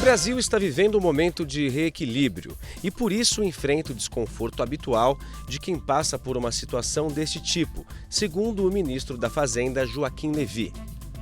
Brasil está vivendo um momento de reequilíbrio e por isso enfrenta o desconforto habitual de quem passa por uma situação deste tipo, segundo o ministro da Fazenda, Joaquim Levy.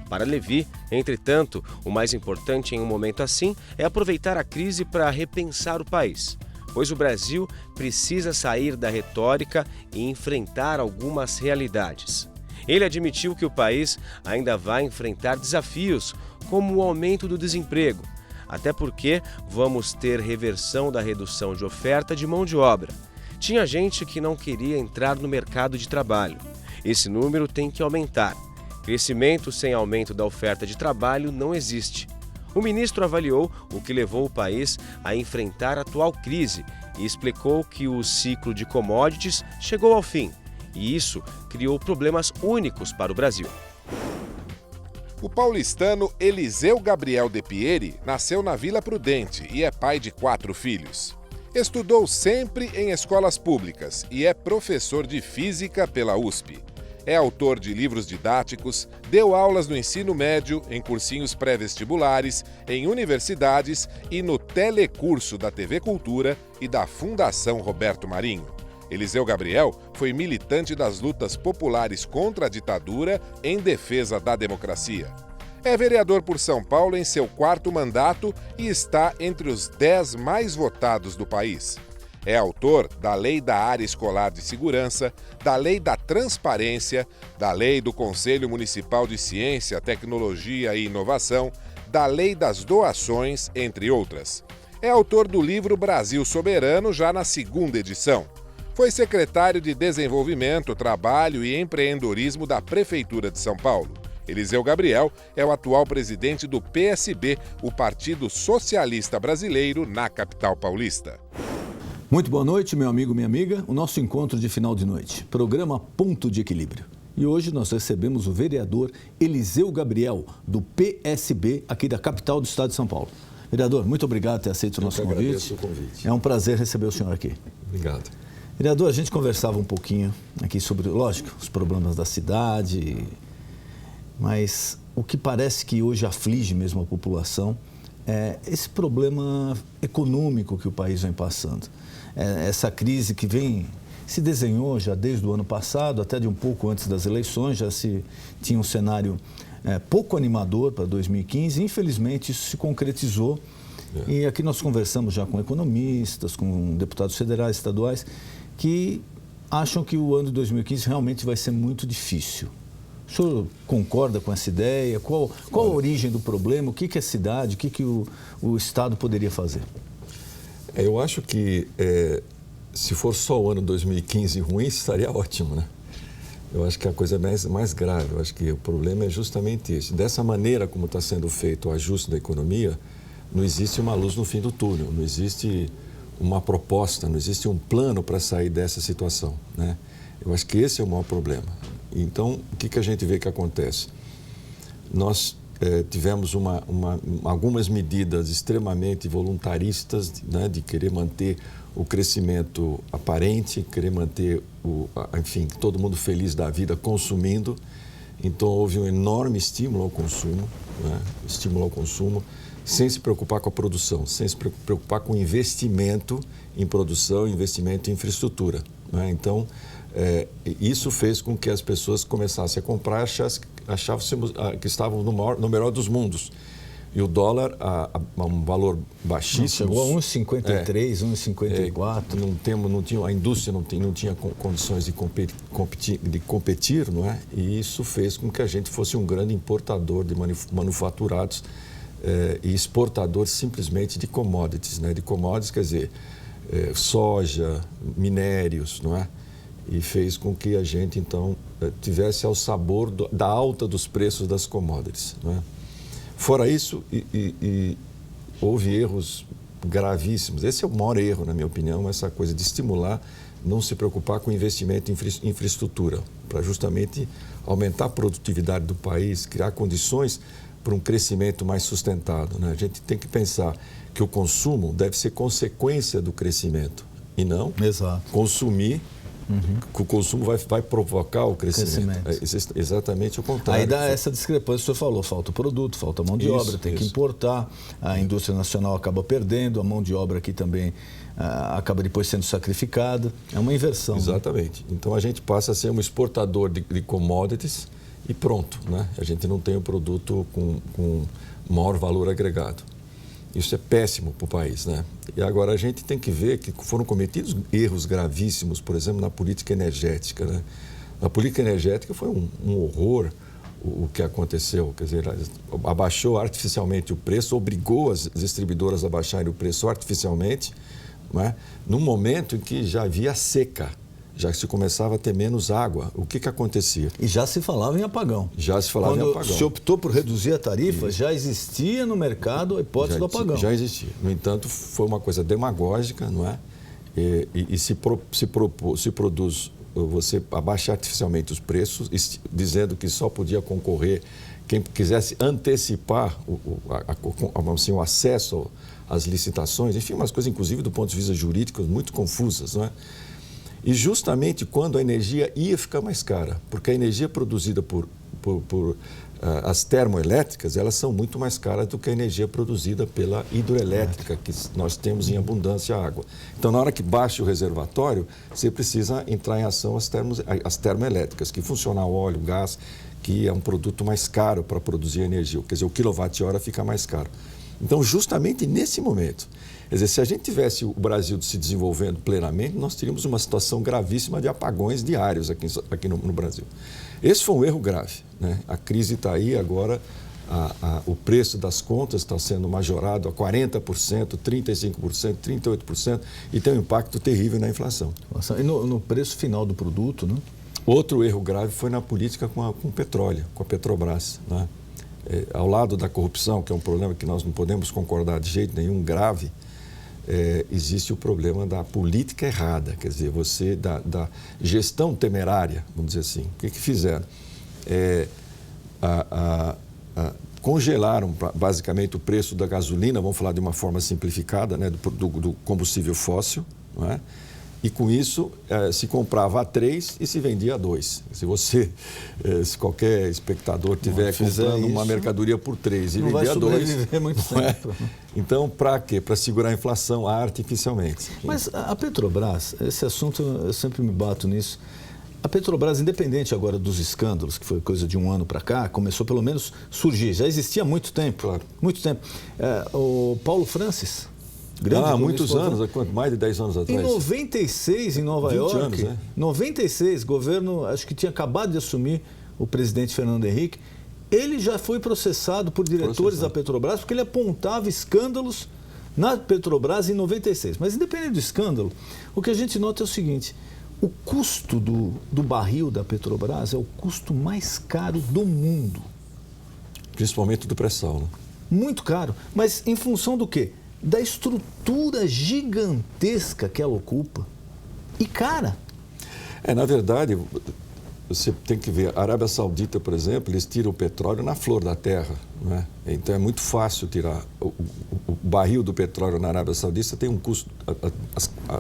Para Levy, entretanto, o mais importante em um momento assim é aproveitar a crise para repensar o país, pois o Brasil precisa sair da retórica e enfrentar algumas realidades. Ele admitiu que o país ainda vai enfrentar desafios, como o aumento do desemprego, até porque vamos ter reversão da redução de oferta de mão de obra. Tinha gente que não queria entrar no mercado de trabalho. Esse número tem que aumentar. Crescimento sem aumento da oferta de trabalho não existe. O ministro avaliou o que levou o país a enfrentar a atual crise e explicou que o ciclo de commodities chegou ao fim. E isso criou problemas únicos para o Brasil. O paulistano Eliseu Gabriel de Pieri nasceu na Vila Prudente e é pai de 4 filhos. Estudou sempre em escolas públicas e é professor de física pela USP. É autor de livros didáticos, deu aulas no ensino médio, em cursinhos pré-vestibulares, em universidades e no telecurso da TV Cultura e da Fundação Roberto Marinho. Eliseu Gabriel foi militante das lutas populares contra a ditadura em defesa da democracia. É vereador por São Paulo em seu 4º mandato e está entre os 10 mais votados do país. É autor da Lei da Área Escolar de Segurança, da Lei da Transparência, da Lei do Conselho Municipal de Ciência, Tecnologia e Inovação, da Lei das Doações, entre outras. É autor do livro Brasil Soberano, já na 2ª edição. Foi secretário de Desenvolvimento, Trabalho e Empreendedorismo da Prefeitura de São Paulo. Eliseu Gabriel é o atual presidente do PSB, o Partido Socialista Brasileiro, na capital paulista. Muito boa noite, meu amigo, minha amiga. O nosso encontro de final de noite, programa Ponto de Equilíbrio. E hoje nós recebemos o vereador Eliseu Gabriel, do PSB, aqui da capital do estado de São Paulo. Vereador, muito obrigado por ter aceito o nosso convite. Agradeço o convite. É um prazer receber o senhor aqui. Obrigado. Vereador, a gente conversava um pouquinho aqui sobre, lógico, os problemas da cidade, mas o que parece que hoje aflige mesmo a população é esse problema econômico que o país vem passando. Essa crise que se desenhou já desde o ano passado, até de um pouco antes das eleições, já se tinha um cenário pouco animador para 2015, infelizmente isso se concretizou. E aqui nós conversamos já com economistas, com deputados federais, estaduais, que acham que o ano de 2015 realmente vai ser muito difícil. O senhor concorda com essa ideia? Qual a origem do problema? O que a cidade, o que o Estado poderia fazer? Eu acho que se for só o ano 2015 ruim, estaria ótimo, né? Eu acho que a coisa é mais grave. Eu acho que o problema é justamente esse. Dessa maneira como está sendo feito o ajuste da economia, não existe uma luz no fim do túnel, não existe uma proposta, não existe um plano para sair dessa situação, né? Eu acho que esse é o maior problema. Então, o que a gente vê que acontece? Nós tivemos algumas medidas extremamente voluntaristas, né, de querer manter o crescimento aparente, querer manter, enfim, todo mundo feliz da vida consumindo. Então, houve um enorme estímulo ao consumo, né, sem se preocupar com a produção, sem se preocupar com o investimento em produção, investimento em infraestrutura, né? Então, isso fez com que as pessoas começassem a comprar e achavam que estavam no melhor dos mundos. E o dólar a um valor baixíssimo. Chegou a 1,53, 1,54. A indústria não tinha condições de competir, não é? E isso fez com que a gente fosse um grande importador de manufaturados e exportador simplesmente de commodities, né? De commodities, quer dizer, soja, minérios, não é? E fez com que a gente, então, tivesse ao sabor da alta dos preços das commodities, não é? Fora isso, houve erros gravíssimos. Esse é o maior erro, na minha opinião, essa coisa de estimular, não se preocupar com investimento em infraestrutura, para justamente aumentar a produtividade do país, criar condições para um crescimento mais sustentado, né? A gente tem que pensar que o consumo deve ser consequência do crescimento e não consumir que o consumo vai provocar o crescimento. É exatamente o contrário. Aí dá essa discrepância que o senhor falou, falta produto, falta mão de obra, tem que importar, a indústria nacional acaba perdendo, a mão de obra aqui também acaba depois sendo sacrificada, é uma inversão. Exatamente. Né? Então a gente passa a ser um exportador de commodities e pronto, né? A gente não tem um produto com maior valor agregado. Isso é péssimo para o país, né? E agora a gente tem que ver que foram cometidos erros gravíssimos, por exemplo, na política energética, né? Na política energética foi um horror o que aconteceu, quer dizer, abaixou artificialmente o preço, obrigou as distribuidoras a baixarem o preço artificialmente, né? Num momento em que já havia seca, já se começava a ter menos água. O que acontecia? E já se falava em apagão. Já se falava em apagão. Quando se optou por reduzir a tarifa, já existia no mercado a hipótese do apagão. Já existia. No entanto, foi uma coisa demagógica, não é? E se produz, você abaixa artificialmente os preços, dizendo que só podia concorrer quem quisesse antecipar o acesso às licitações, enfim, umas coisas, inclusive, do ponto de vista jurídico, muito confusas, não é? E justamente quando a energia ia ficar mais cara, porque a energia produzida por as termoelétricas, elas são muito mais caras do que a energia produzida pela hidroelétrica, que nós temos em abundância água. Então, na hora que baixa o reservatório, você precisa entrar em ação as termoelétricas, que funcionam a óleo, gás, que é um produto mais caro para produzir energia. Quer dizer, o quilowatt-hora fica mais caro. Então, justamente nesse momento, quer dizer, se a gente tivesse o Brasil se desenvolvendo plenamente, nós teríamos uma situação gravíssima de apagões diários aqui no Brasil. Esse foi um erro grave, né? A crise está aí agora, o preço das contas está sendo majorado a 40%, 35%, 38% e tem um impacto terrível na inflação. E no preço final do produto, né? Outro erro grave foi na política com o petróleo, com a Petrobras, né? Ao lado da corrupção, que é um problema que nós não podemos concordar de jeito nenhum, grave, existe o problema da política errada, quer dizer, da gestão temerária, vamos dizer assim. O que fizeram? Congelaram basicamente o preço da gasolina, vamos falar de uma forma simplificada, né, do combustível fóssil, não é? E com isso se comprava a 3 e se vendia a 2. Se qualquer espectador tiver comprando uma mercadoria por 3 e vender a 2, muito tempo. Então, para quê? Para segurar a inflação artificialmente. Mas a Petrobras, esse assunto eu sempre me bato nisso. A Petrobras, independente agora dos escândalos, que foi coisa de um ano para cá, começou pelo menos a surgir. Já existia há muito tempo. Claro. Muito tempo. O Paulo Francis. Muitos anos, mais de 10 anos atrás. Em 96, em Nova York, anos, né? 96, governo, acho que tinha acabado de assumir o presidente Fernando Henrique, ele já foi processado por diretores da Petrobras porque ele apontava escândalos na Petrobras em 96. Mas independente do escândalo, o que a gente nota é o seguinte, o custo do barril da Petrobras é o custo mais caro do mundo. Principalmente do pré-sal, né? Muito caro, mas em função do quê? Da estrutura gigantesca que ela ocupa. E cara. Na verdade, você tem que ver, a Arábia Saudita, por exemplo, eles tiram o petróleo na flor da terra, não é? Então é muito fácil tirar. O barril do petróleo na Arábia Saudita tem um custo.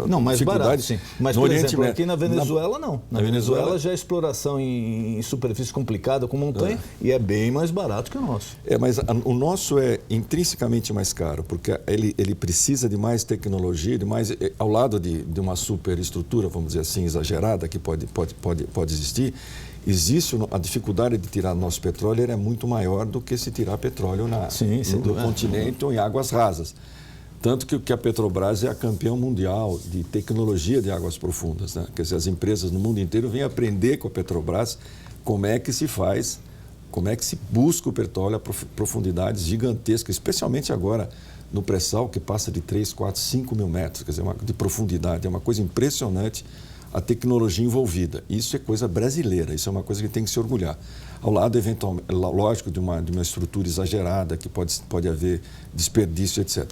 Não, mais barato, sim. Mas, por exemplo, aqui na Venezuela, não. Na Venezuela já é exploração em superfície complicada, com montanha, e é bem mais barato que o nosso. Mas o nosso é intrinsecamente mais caro, porque ele precisa de mais tecnologia, ao lado de uma superestrutura, vamos dizer assim, exagerada, que pode existir. Existe a dificuldade de tirar nosso petróleo é muito maior do que se tirar petróleo no continente ou em águas rasas. Tanto que a Petrobras é a campeã mundial de tecnologia de águas profundas, né? Quer dizer, as empresas no mundo inteiro vêm aprender com a Petrobras como é que se faz, como é que se busca o petróleo a profundidades gigantescas, especialmente agora no pré-sal, que passa de 3, 4, 5 mil metros, quer dizer, de profundidade. É uma coisa impressionante a tecnologia envolvida. Isso é coisa brasileira, isso é uma coisa que tem que se orgulhar. Ao lado, eventualmente, lógico, de uma estrutura exagerada, que pode haver desperdício, etc.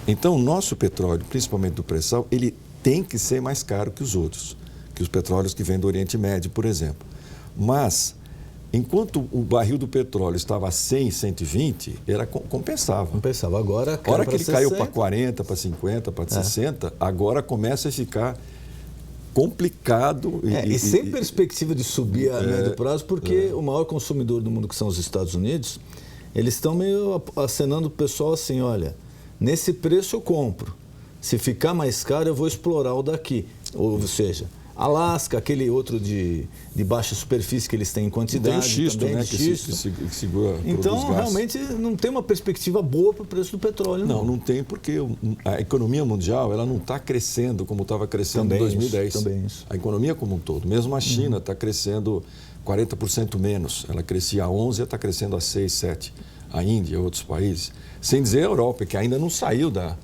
Então, o nosso petróleo, principalmente do pré-sal, ele tem que ser mais caro que os outros, que os petróleos que vêm do Oriente Médio, por exemplo. Mas, enquanto o barril do petróleo estava a 100, 120, compensava. Compensava. Agora, a hora que ele caiu para 40, para 50, para 60, agora começa a ficar complicado. E sem perspectiva de subir a médio prazo, porque o maior consumidor do mundo, que são os Estados Unidos, eles estão meio acenando para o pessoal assim, olha, nesse preço eu compro, se ficar mais caro eu vou explorar o daqui. Ou seja, Alasca, aquele outro de baixa superfície que eles têm em quantidade. Tem o xisto, também, né? Xisto. Que segura. Então, realmente, não tem uma perspectiva boa para o preço do petróleo. Não tem, porque a economia mundial ela não está crescendo como estava crescendo também em 2010. Também isso. A economia como um todo. Mesmo a China está crescendo 40% menos. Ela crescia a 11%, está crescendo a 6%, 7%. A Índia e outros países. Sem dizer a Europa, que ainda não saiu da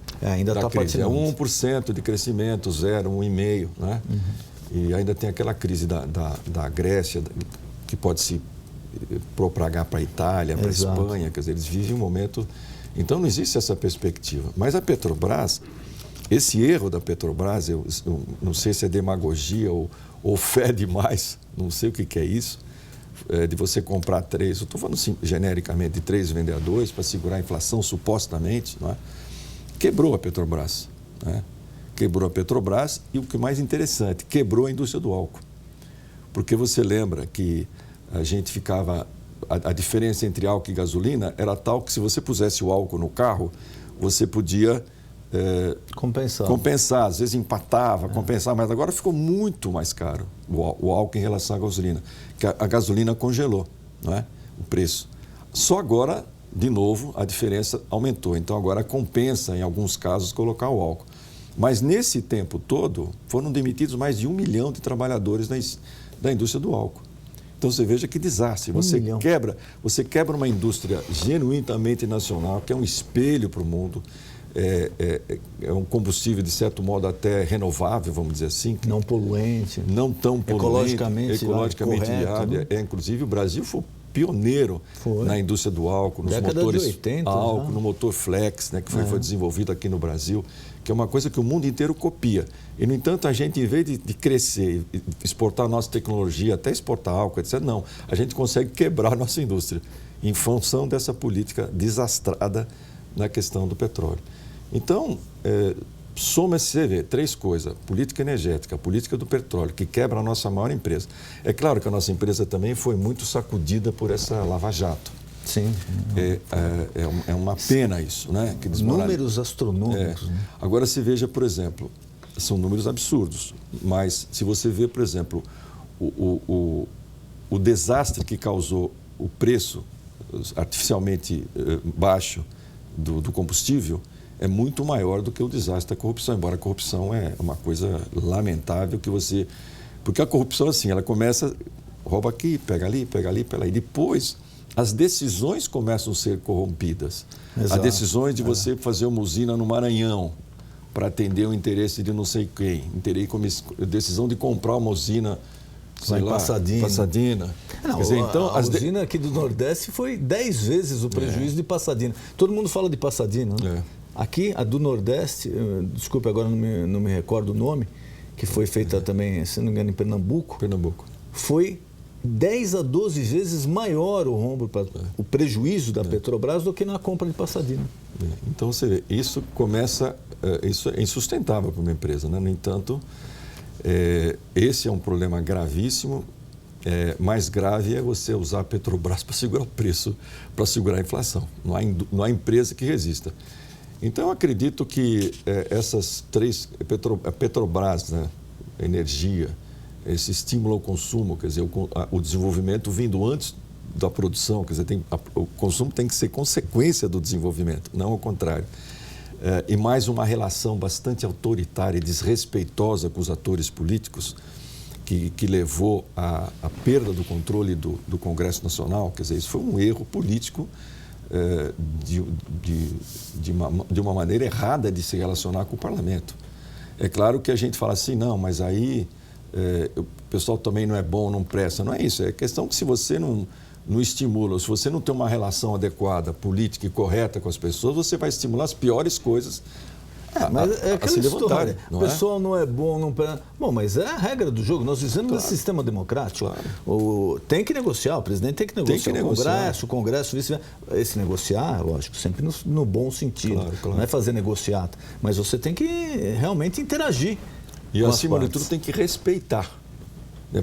crise. É 1% de crescimento, 0, 1,5%. Né? E ainda tem aquela crise da Grécia, que pode se propagar para a Itália, para a Espanha. Quer dizer, eles vivem um momento... Então, não existe essa perspectiva. Mas a Petrobras, esse erro da Petrobras, eu não sei se é demagogia ou fé demais, não sei o que é isso, de você comprar 3, eu estou falando assim, genericamente, de 3 vendedores para segurar a inflação, supostamente, não é? Quebrou a Petrobras. Né? Quebrou a Petrobras e o que é mais interessante, quebrou a indústria do álcool. Porque você lembra que a gente ficava... A diferença entre álcool e gasolina era tal que se você pusesse o álcool no carro, você podia compensar. Às vezes empatava, compensar, mas agora ficou muito mais caro o álcool em relação à gasolina. Que a gasolina congelou, não é? O preço. Só agora, de novo, a diferença aumentou. Então agora compensa, em alguns casos, colocar o álcool. Mas nesse tempo todo, foram demitidos mais de 1 milhão de trabalhadores da indústria do álcool. Então você veja que desastre. Você quebra uma indústria genuinamente nacional, que é um espelho para o mundo, é um combustível, de certo modo, até renovável, vamos dizer assim. Não poluente. Não tão poluente. Ecologicamente viável. Né? Inclusive, o Brasil foi pioneiro na indústria do álcool, nos motores 80, álcool, no motor flex, né, que foi desenvolvido aqui no Brasil, que é uma coisa que o mundo inteiro copia. E, no entanto, a gente, em vez de crescer, exportar a nossa tecnologia, até exportar álcool, etc., não. A gente consegue quebrar a nossa indústria em função dessa política desastrada na questão do petróleo. Então, soma-se, você vê, 3 coisas: política energética, a política do petróleo, que quebra a nossa maior empresa. É claro que a nossa empresa também foi muito sacudida por essa Lava Jato. Sim. É uma pena isso, né? Que números astronômicos. Né? Agora, se veja, por exemplo, são números absurdos, mas se você vê, por exemplo, o desastre que causou o preço artificialmente baixo do combustível, é muito maior do que o desastre da corrupção, embora a corrupção é uma coisa lamentável que você... Porque a corrupção, assim, ela começa, rouba aqui, pega ali, pega ali. Depois, as decisões começam a ser corrompidas. Exato. As decisões de você fazer uma usina no Maranhão para atender o interesse de não sei quem. Decisão de comprar uma usina, sei lá, Passadina. Não, quer dizer, então, a usina aqui do Nordeste foi 10 vezes o prejuízo de Passadina. Todo mundo fala de Passadina, né? Aqui, a do Nordeste, desculpe, agora não me recordo o nome, que foi feita também, se não me engano, em Pernambuco. Foi 10 a 12 vezes maior o prejuízo da Petrobras do que na compra de Passadina. Então, você vê, isso é insustentável para uma empresa, né? No entanto, esse é um problema gravíssimo. Mais grave é você usar a Petrobras para segurar o preço, para segurar a inflação. Não há empresa que resista. Então, eu acredito que essas 3, a Petrobras, né, energia, esse estímulo ao consumo, quer dizer, o desenvolvimento vindo antes da produção, quer dizer, o consumo tem que ser consequência do desenvolvimento, não ao contrário. E mais uma relação bastante autoritária e desrespeitosa com os atores políticos, que levou à perda do controle do Congresso Nacional. Quer dizer, isso foi um erro político de uma maneira errada de se relacionar com o parlamento. É claro que a gente fala assim, não, mas aí o pessoal também não é bom, não presta. Não é isso, é questão que se você não estimula, se você não tem uma relação adequada, política e correta com as pessoas, você vai estimular as piores coisas mas é aquela história. O pessoal não é bom, não... Bom, mas é a regra do jogo. Nós vivemos nesse sistema democrático. Tem que negociar, o presidente tem que negociar. O Congresso, esse negociar, lógico, sempre no bom sentido. Não é fazer negociata. Mas você tem que realmente interagir E, acima de tudo, tem que respeitar.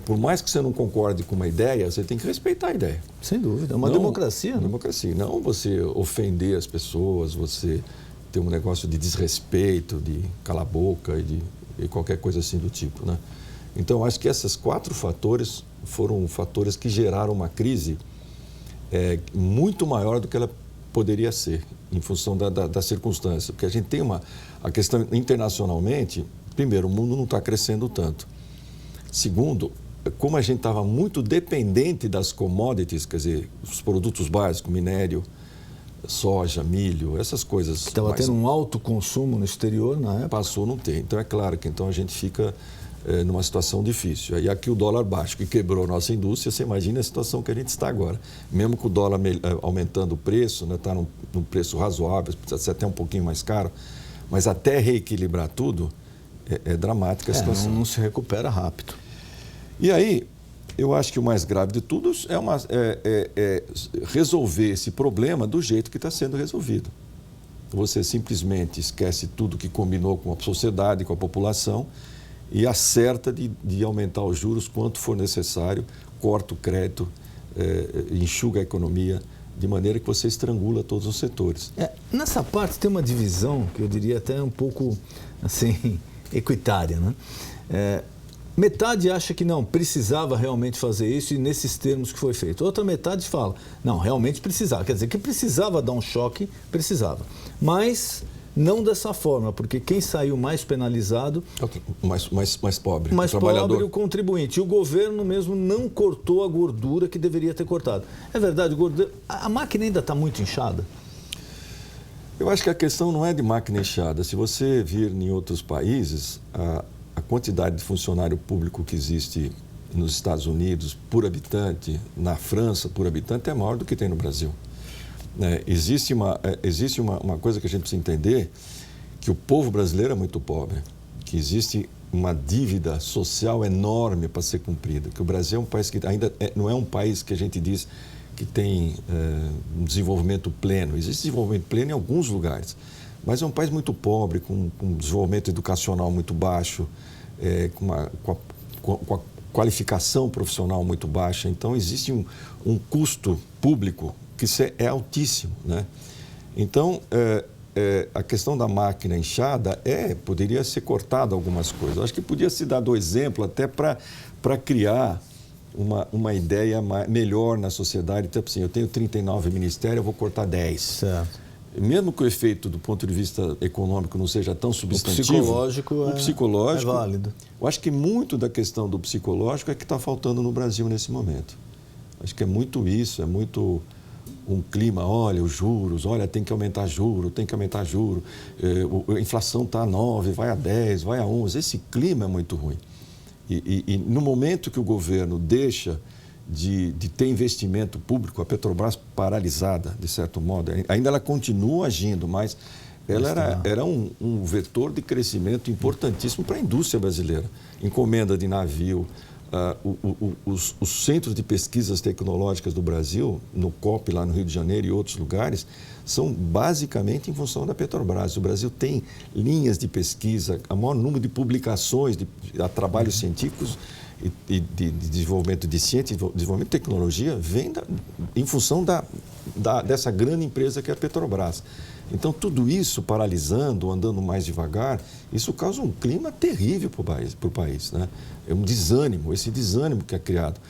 Por mais que você não concorde com uma ideia, você tem que respeitar a ideia. Sem dúvida. É uma democracia. Uma democracia. Não você ofender as pessoas, você ter um negócio de desrespeito, de calar a boca e qualquer coisa assim do tipo, né? Então, acho que esses 4 fatores foram fatores que geraram uma crise muito maior do que ela poderia ser, em função da circunstância. Porque a gente tem a questão internacionalmente, primeiro, o mundo não está crescendo tanto. Segundo, como a gente estava muito dependente das commodities, quer dizer, os produtos básicos, minério, soja, milho, essas coisas. Estava tendo um alto consumo no exterior na época. Passou a não ter. Então, é claro que então a gente fica numa situação difícil. E aqui o dólar baixo, que quebrou a nossa indústria, você imagina a situação que a gente está agora. Mesmo com o dólar aumentando o preço, está num preço razoável, precisa ser até um pouquinho mais caro, mas até reequilibrar tudo, é dramática a situação. Não se recupera rápido. E aí, eu acho que o mais grave de tudo é resolver esse problema do jeito que está sendo resolvido. Você simplesmente esquece tudo que combinou com a sociedade, com a população e acerta de aumentar os juros quanto for necessário, corta o crédito, enxuga a economia, de maneira que você estrangula todos os setores. Nessa parte tem uma divisão que eu diria até um pouco assim, equitária, né? Metade acha que não, precisava realmente fazer isso e nesses termos que foi feito. Outra metade fala, não, realmente precisava. Quer dizer, que precisava dar um choque, precisava. Mas não dessa forma, porque quem saiu mais penalizado... Mais pobre, mais o trabalhador. Pobre, o contribuinte. E o governo mesmo não cortou a gordura que deveria ter cortado. É verdade, a máquina ainda está muito inchada? Eu acho que a questão não é de máquina inchada. Se você vir em outros países... A quantidade de funcionário público que existe nos Estados Unidos por habitante, na França por habitante, é maior do que tem no Brasil. Existe uma coisa que a gente precisa entender, que o povo brasileiro é muito pobre, que existe uma dívida social enorme para ser cumprida, que o Brasil é um país que ainda não é um país que a gente diz que tem um desenvolvimento pleno. Existe desenvolvimento pleno em alguns lugares. Mas é um país muito pobre, com um desenvolvimento educacional muito baixo, com a qualificação profissional muito baixa. Então, existe um custo público que é altíssimo, né? Então, a questão da máquina inchada poderia ser cortada algumas coisas. Eu acho que podia se dar do exemplo até para criar uma ideia melhor na sociedade. Então, assim, eu tenho 39 ministérios, eu vou cortar 10. Certo. Mesmo que o efeito do ponto de vista econômico não seja tão substantivo, o psicológico é válido. Eu acho que muito da questão do psicológico é que está faltando no Brasil nesse momento. Acho que é muito isso, é muito um clima, olha, os juros, olha, tem que aumentar juro, a inflação está a 9, vai a 10, vai a 11. Esse clima é muito ruim. E no momento que o governo deixa de ter investimento público, a Petrobras paralisada, de certo modo, ainda ela continua agindo, mas ela era um vetor de crescimento importantíssimo para a indústria brasileira. Encomenda de navio, os centros de pesquisas tecnológicas do Brasil, no COP, lá no Rio de Janeiro e outros lugares, são basicamente em função da Petrobras. O Brasil tem linhas de pesquisa, o maior número de publicações, de trabalhos científicos e de desenvolvimento de ciência, desenvolvimento de tecnologia, vem em função dessa grande empresa que é a Petrobras. Então, tudo isso paralisando, andando mais devagar, isso causa um clima terrível para o país, né? É um desânimo, esse desânimo que é criado.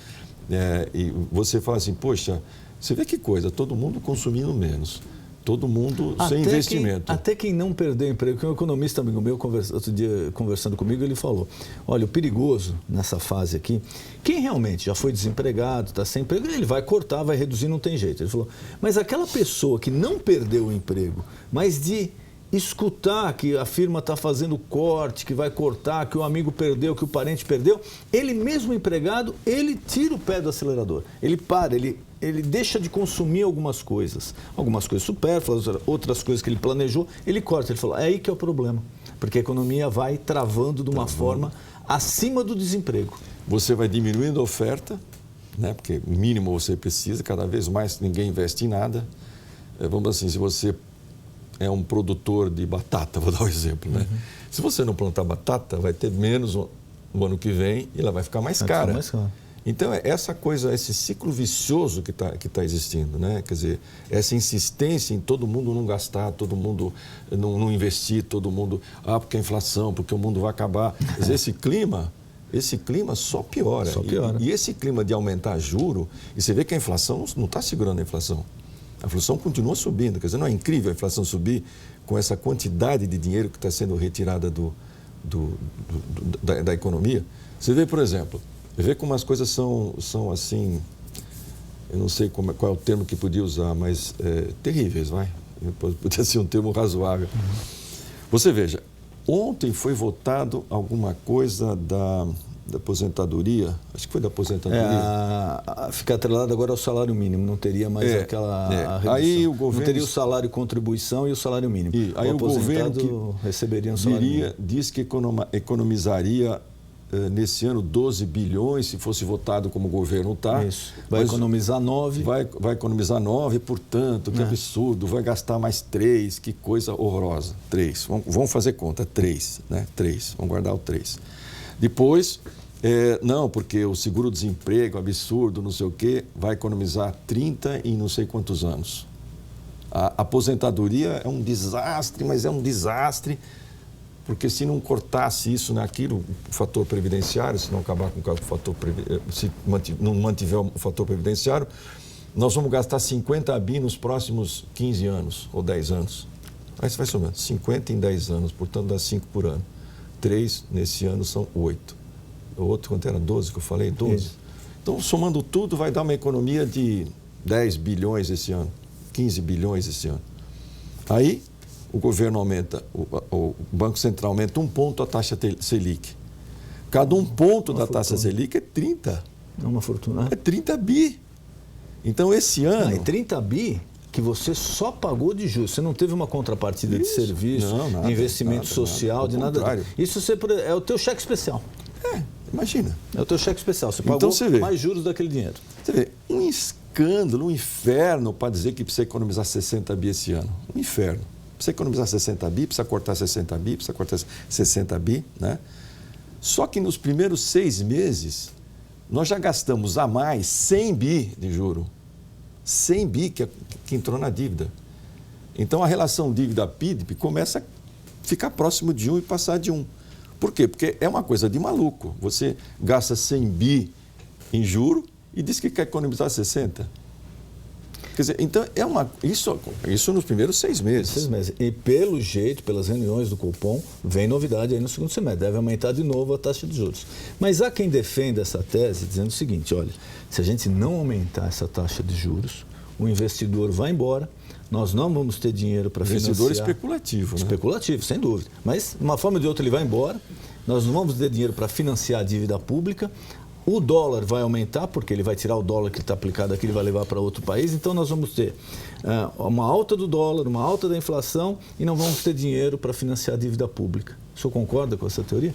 E você fala assim, poxa, você vê que coisa, todo mundo consumindo menos. Todo mundo sem investimento. Até quem não perdeu emprego, que um economista amigo meu, outro dia conversando comigo, ele falou, olha, o perigoso nessa fase aqui, quem realmente já foi desempregado, está sem emprego, ele vai cortar, vai reduzir, não tem jeito. Ele falou, mas aquela pessoa que não perdeu o emprego, mas de escutar que a firma está fazendo corte, que vai cortar, que o amigo perdeu, que o parente perdeu, ele mesmo empregado, ele tira o pé do acelerador. Ele para, ele deixa de consumir algumas coisas supérfluas, outras coisas que ele planejou, ele corta. Ele falou, é aí que é o problema, porque a economia vai travando de uma forma acima do desemprego. Você vai diminuindo a oferta, né? Porque mínimo você precisa, cada vez mais ninguém investe em nada. Vamos assim, se você é um produtor de batata, vou dar um exemplo, né? Se você não plantar batata, vai ter menos no ano que vem e ela vai ficar mais cara. Então, é essa coisa, esse ciclo vicioso que tá existindo, né? Quer dizer, essa insistência em todo mundo não gastar, todo mundo não investir, todo mundo... porque a inflação, porque o mundo vai acabar. Quer dizer, esse clima só piora. E esse clima de aumentar juro, e você vê que a inflação não está segurando a inflação. A inflação continua subindo. Quer dizer, não é incrível a inflação subir com essa quantidade de dinheiro que está sendo retirada da economia? Você vê, por exemplo... Vê como as coisas são assim, eu não sei qual é o termo que podia usar, mas terríveis, vai. Podia ser um termo razoável. Você veja, ontem foi votado alguma coisa da aposentadoria, acho que foi da aposentadoria. Fica atrelado agora ao salário mínimo, não teria mais aquela redução. Aí o governo... Não teria o salário contribuição e o salário mínimo. Aí o governo que receberia um salário mínimo. Diz que economizaria... nesse ano 12 bilhões, se fosse votado como o governo está. Isso. Vai economizar 9. Vai economizar 9, portanto, que absurdo, vai gastar mais 3, que coisa horrorosa. 3, vamos fazer conta, 3, né? 3, vamos guardar o 3. Depois, não, porque o seguro-desemprego, absurdo, não sei o quê, vai economizar 30 em não sei quantos anos. A aposentadoria é um desastre, mas é um desastre... Porque se não cortasse isso naquilo, o fator previdenciário, se não acabar com o fator se não mantiver o fator previdenciário, nós vamos gastar 50 bi nos próximos 15 anos ou 10 anos. Aí você vai somando, 50 em 10 anos, portanto dá 5 por ano. 3 nesse ano são 8. O outro, quanto era? 12 que eu falei? 12. Isso. Então, somando tudo, vai dar uma economia de 10 bilhões esse ano, 15 bilhões esse ano. Aí... o governo aumenta, o Banco Central aumenta 1 ponto a taxa Selic. Cada 1 ponto da taxa Selic é 30. É uma fortuna. É 30 bi. Então, esse ano... É 30 bi que você só pagou de juros. Você não teve uma contrapartida de serviço, de investimento social, de nada. Isso é o teu cheque especial. Imagina. É o teu cheque especial. Você pagou mais juros daquele dinheiro. Você vê, um escândalo, um inferno para dizer que precisa economizar 60 bi esse ano. Um inferno. Precisa economizar 60 bi, precisa cortar 60 bi, precisa cortar 60 bi, né? Só que nos primeiros 6 meses, nós já gastamos a mais 100 bi de juro. 100 bi que entrou na dívida. Então, a relação dívida-PIB começa a ficar próximo de 1 e passar de 1. Por quê? Porque é uma coisa de maluco. Você gasta 100 bi em juro e diz que quer economizar 60. Quer dizer, então, isso nos primeiros 6 meses. 6 meses. E pelo jeito, pelas reuniões do Copom, vem novidade aí no segundo semestre. Deve aumentar de novo a taxa de juros. Mas há quem defenda essa tese dizendo o seguinte, olha, se a gente não aumentar essa taxa de juros, o investidor vai embora, nós não vamos ter dinheiro para financiar... Investidor especulativo, né? Especulativo, sem dúvida. Mas, de uma forma ou de outra, ele vai embora, nós não vamos ter dinheiro para financiar a dívida pública, o dólar vai aumentar, porque ele vai tirar o dólar que está aplicado aqui e vai levar para outro país. Então, nós vamos ter uma alta do dólar, uma alta da inflação e não vamos ter dinheiro para financiar a dívida pública. O senhor concorda com essa teoria?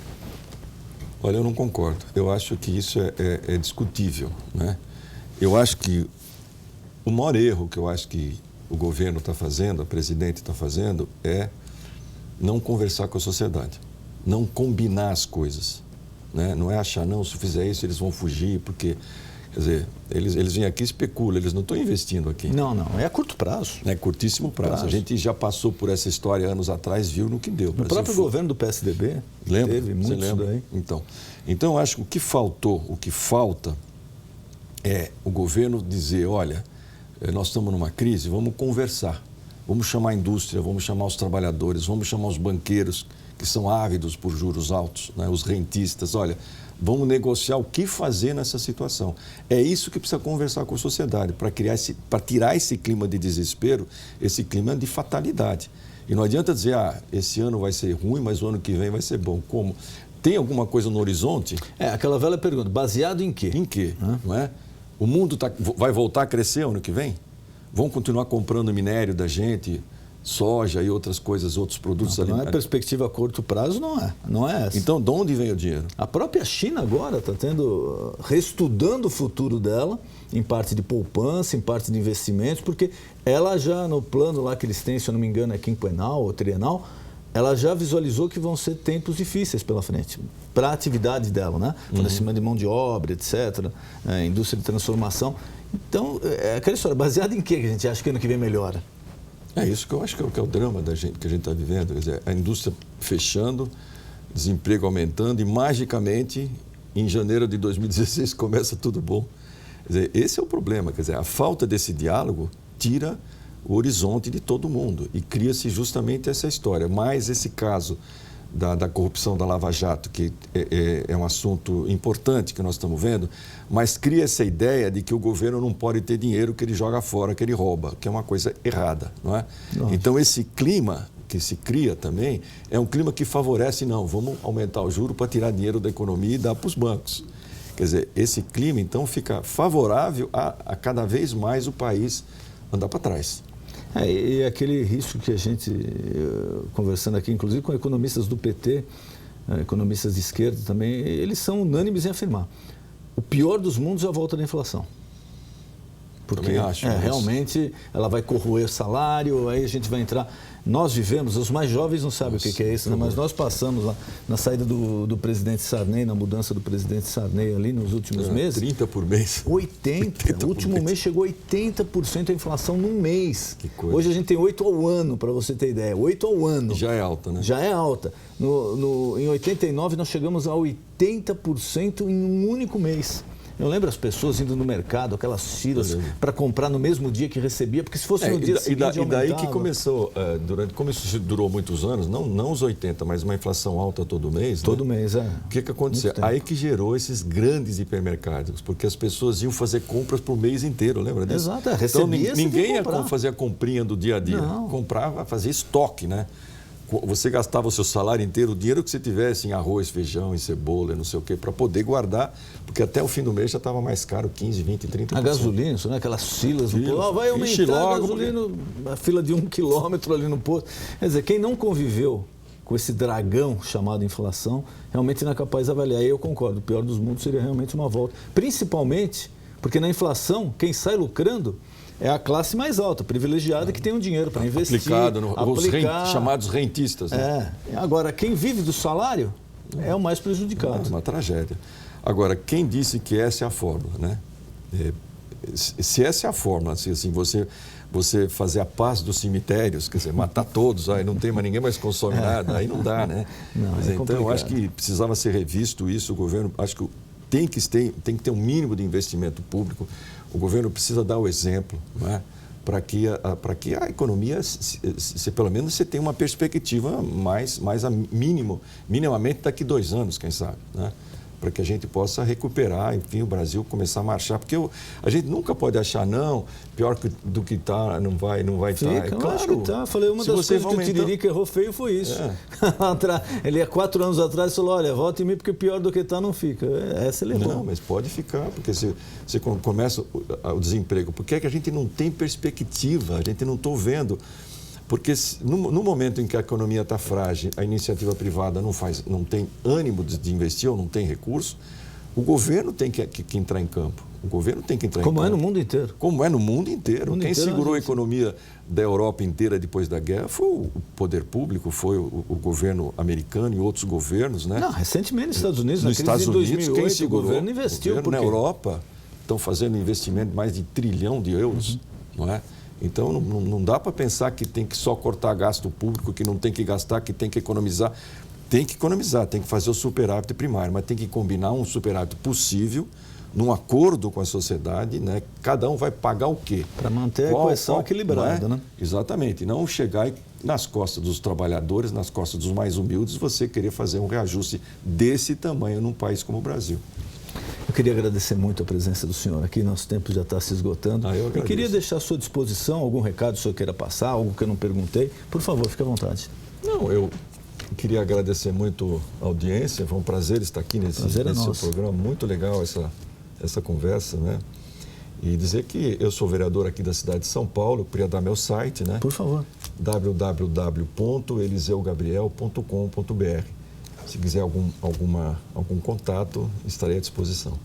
Olha, eu não concordo. Eu acho que isso é discutível, né? Eu acho que o maior erro que eu acho que o governo está fazendo, a presidente está fazendo, é não conversar com a sociedade, não combinar as coisas. Né? Não é achar, não, se fizer isso eles vão fugir, porque, quer dizer, eles vêm aqui e especulam, eles não estão investindo aqui. Não, é a curto prazo. É curtíssimo prazo. A gente já passou por essa história anos atrás, viu no que deu. O próprio governo do PSDB teve muito isso daí. Então, eu acho que o que falta é o governo dizer, olha, nós estamos numa crise, vamos conversar, vamos chamar a indústria, vamos chamar os trabalhadores, vamos chamar os banqueiros, que são ávidos por juros altos, né? Os rentistas, olha, vamos negociar o que fazer nessa situação. É isso que precisa conversar com a sociedade, para tirar esse clima de desespero, esse clima de fatalidade. E não adianta dizer, esse ano vai ser ruim, mas o ano que vem vai ser bom. Como? Tem alguma coisa no horizonte? Aquela velha pergunta, baseado em quê? Em quê? Não é? O mundo vai voltar a crescer ano que vem? Vão continuar comprando minério da gente? soja e outras coisas, outros produtos Não é alimentares. perspectiva a curto prazo, não é essa. Então, de onde vem o dinheiro? A própria China agora está reestudando o futuro dela, em parte de poupança, em parte de investimentos, porque ela já, no plano lá que eles têm, se eu não me engano, é quinquenal ou trienal, ela já visualizou que vão ser tempos difíceis pela frente, para a atividade dela, né? Fornecimento de mão de obra, etc., indústria de transformação. Então, é aquela história, baseada em que a gente acha que ano que vem melhora? É isso que eu acho que é o drama da gente, que a gente está vivendo. Quer dizer, a indústria fechando, desemprego aumentando e, magicamente, em janeiro de 2016, começa tudo bom. Quer dizer, esse é o problema. Quer dizer, a falta desse diálogo tira o horizonte de todo mundo e cria-se justamente essa história. Mas esse caso da corrupção da Lava Jato, que é um assunto importante que nós estamos vendo, mas cria essa ideia de que o governo não pode ter dinheiro que ele joga fora, que ele rouba, que é uma coisa errada, não é? Nossa. Então, esse clima que se cria também é um clima que favorece, não, vamos aumentar o juro para tirar dinheiro da economia e dar para os bancos. Quer dizer, esse clima, então, fica favorável a cada vez mais o país andar para trás. E aquele risco que a gente, conversando aqui, inclusive com economistas do PT, economistas de esquerda também, eles são unânimes em afirmar. O pior dos mundos é a volta da inflação. Porque também acho, realmente ela vai corroer o salário, aí a gente vai entrar... Nós vivemos, os mais jovens não sabem o que é isso, né? Mas nós passamos lá na saída do presidente Sarney, na mudança do presidente Sarney ali nos últimos meses. 30 por mês. 80. O último mês chegou a 80% a inflação num mês. Que coisa. Hoje a gente tem 8 ao ano, para você ter ideia. 8 ao ano. Já é alta, né? Já é alta. Em 89 nós chegamos a 80% em um único mês. Eu lembro as pessoas indo no mercado, aquelas filas para comprar no mesmo dia que recebia, porque se fosse no dia seguinte e daí que começou, como isso durou muitos anos, não os 80, mas uma inflação alta todo mês. Todo mês, O que aconteceu? Aí que gerou esses grandes hipermercados, porque as pessoas iam fazer compras por mês inteiro, lembra disso? Exato, recebia. Então ninguém ia fazer a comprinha do dia a dia. Não. Comprava, fazia estoque, né? Você gastava o seu salário inteiro, o dinheiro que você tivesse em arroz, feijão, em cebola, não sei o quê, para poder guardar, porque até o fim do mês já estava mais caro, 15, 20, 30%. A gasolina, né? Aquelas filas no posto. Vai aumentar a gasolina, a fila de 1 quilômetro ali no posto. Quer dizer, quem não conviveu com esse dragão chamado inflação, realmente não é capaz de avaliar. E eu concordo, o pior dos mundos seria realmente uma volta. Principalmente porque na inflação, quem sai lucrando é a classe mais alta, privilegiada, que tem um dinheiro para investir. Aplicado, os chamados rentistas. Né? Agora, quem vive do salário é o mais prejudicado. É uma tragédia. Agora, quem disse que essa é a fórmula, né? Se essa é a fórmula, assim, você fazer a paz dos cemitérios, quer dizer, matar todos, aí não tem mais ninguém mais consome nada, aí não dá, né? Então, eu acho que precisava ser revisto isso, o governo, acho que tem que ter um mínimo de investimento público. O governo precisa dar o exemplo, não é? Para que a economia, pelo menos, você tenha uma perspectiva minimamente daqui 2 anos, quem sabe, né? Para que a gente possa recuperar, enfim, o Brasil começar a marchar. Porque a gente nunca pode achar, não, pior do que está, não vai estar. É claro que está. Falei, uma das coisas que o Tiririca errou feio foi isso. Ele, há 4 anos atrás, falou, olha, vota em mim porque pior do que está não fica. Essa ele errou. Não, mas pode ficar, porque você começa o desemprego. Por que é que a gente não tem perspectiva? A gente não está vendo. Porque no momento em que a economia está frágil, a iniciativa privada não tem ânimo de investir ou não tem recurso, o governo tem que entrar em campo. O governo tem que entrar em campo. Como é no mundo inteiro. Como é no mundo inteiro. Quem segurou a economia da Europa inteira depois da guerra foi o poder público, foi o governo americano e outros governos, né? Não, recentemente nos Estados Unidos, nos Estados Unidos, 2008, quem segurou? O governo investiu. Na Europa estão fazendo investimento de mais de 1 trilhão de euros, não é? Então, não dá para pensar que tem que só cortar gasto público, que não tem que gastar, que tem que economizar. Tem que economizar, tem que fazer o superávit primário, mas tem que combinar um superávit possível, num acordo com a sociedade, né? Cada um vai pagar o quê? Para manter a equação equilibrada, né? Exatamente. Não chegar nas costas dos trabalhadores, nas costas dos mais humildes, você querer fazer um reajuste desse tamanho num país como o Brasil. Eu queria agradecer muito a presença do senhor aqui, nosso tempo já está se esgotando. Eu queria deixar à sua disposição algum recado que o senhor queira passar, algo que eu não perguntei. Por favor, fique à vontade. Não, eu queria agradecer muito a audiência, foi um prazer estar aqui nesse seu programa, muito legal essa conversa, né? E dizer que eu sou vereador aqui da cidade de São Paulo, queria dar meu site, né? Por favor. www.eliseugabriel.com.br. Se quiser algum contato, estarei à disposição.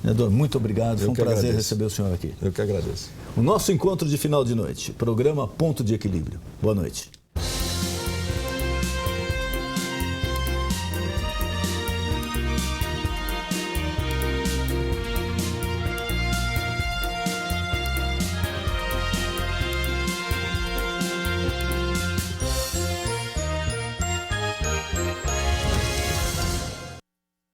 Vereador, muito obrigado. Foi um prazer receber o senhor aqui. Eu que agradeço. O nosso encontro de final de noite, programa Ponto de Equilíbrio. Boa noite.